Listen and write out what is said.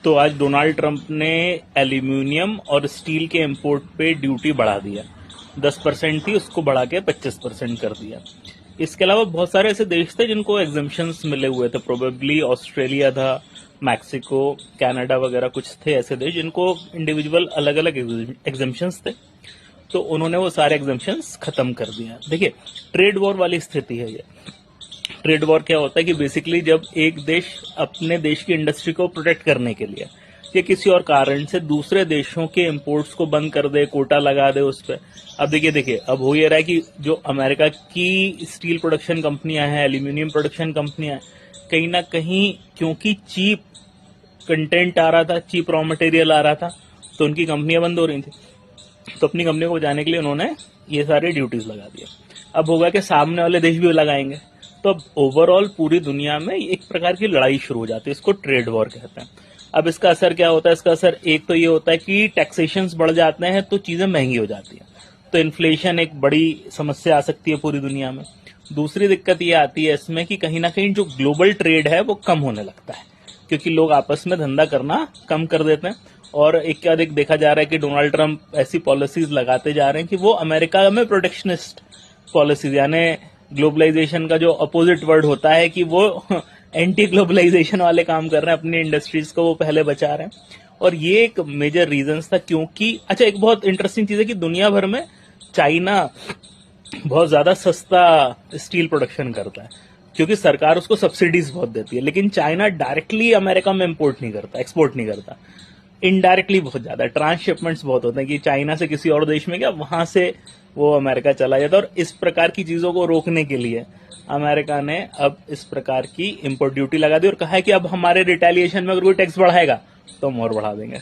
तो आज Donald Trump ने एल्यूमिनियम और स्टील के इंपोर्ट पे ड्यूटी बढ़ा दिया। 10% थी, उसको बढ़ा के 25% कर दिया। इसके अलावा बहुत सारे ऐसे देश थे जिनको एग्जम्पशंस मिले हुए थे। प्रोबेबली ऑस्ट्रेलिया था, मैक्सिको, कनाडा वगैरह कुछ थे ऐसे देश जिनको इंडिविजुअल अलग अलग एग्जम्पशंस थे। तो उन्होंने वो सारे एग्जम्पशंस खत्म कर दिया। देखिए, ट्रेड वॉर वाली स्थिति है ये। ट्रेड वॉर क्या होता है कि बेसिकली जब एक देश अपने देश की इंडस्ट्री को प्रोटेक्ट करने के लिए या किसी और कारण से दूसरे देशों के इंपोर्ट्स को बंद कर दे, कोटा लगा दे उस पर। अब देखिए अब हो ये रहा है कि जो अमेरिका की स्टील प्रोडक्शन कंपनियां हैं, एल्यूमिनियम प्रोडक्शन कंपनियां हैं, कहीं ना कहीं क्योंकि चीप कंटेंट आ रहा था, चीप रॉ मटेरियल आ रहा था, तो उनकी कंपनियां बंद हो रही थी। तो अपनी कंपनी को बचाने के लिए उन्होंने ये सारे ड्यूटीज लगा दिए। अब होगा कि सामने वाले देश भी लगाएंगे, तो अब ओवरऑल पूरी दुनिया में एक प्रकार की लड़ाई शुरू हो जाती है। इसको ट्रेड वॉर कहते हैं। अब इसका असर क्या होता है? इसका असर एक तो ये होता है कि टैक्सेशंस बढ़ जाते हैं तो चीजें महंगी हो जाती हैं, तो इन्फ्लेशन एक बड़ी समस्या आ सकती है पूरी दुनिया में। दूसरी दिक्कत ये आती है इसमें कि कहीं ना कहीं जो ग्लोबल ट्रेड है वो कम होने लगता है, क्योंकि लोग आपस में धंधा करना कम कर देते हैं। और एक क्या देखा जा रहा है कि डोनाल्ड ट्रंप ऐसी पॉलिसीज लगाते जा रहे हैं कि वो अमेरिका में प्रोटेक्शनिस्ट पॉलिसीज, यानी ग्लोबलाइजेशन का जो अपोजिट वर्ड होता है कि वो एंटी ग्लोबलाइजेशन वाले काम कर रहे हैं, अपनी इंडस्ट्रीज को वो पहले बचा रहे हैं। और ये एक मेजर रीजंस था, क्योंकि अच्छा एक बहुत इंटरेस्टिंग चीज है कि दुनिया भर में चाइना बहुत ज्यादा सस्ता स्टील प्रोडक्शन करता है, क्योंकि सरकार उसको सब्सिडीज बहुत देती है। लेकिन चाइना डायरेक्टली अमेरिका में इंपोर्ट नहीं करता, एक्सपोर्ट नहीं करता, इनडायरेक्टली बहुत ज्यादा ट्रांसशिपमेंट्स बहुत होते हैं कि चाइना से किसी और देश में गया, वहां से वो अमेरिका चला जाता। और इस प्रकार की चीजों को रोकने के लिए अमेरिका ने अब इस प्रकार की इंपोर्ट ड्यूटी लगा दी और कहा है कि अब हमारे रिटेलिएशन में अगर कोई टैक्स बढ़ाएगा तो हम और बढ़ा देंगे।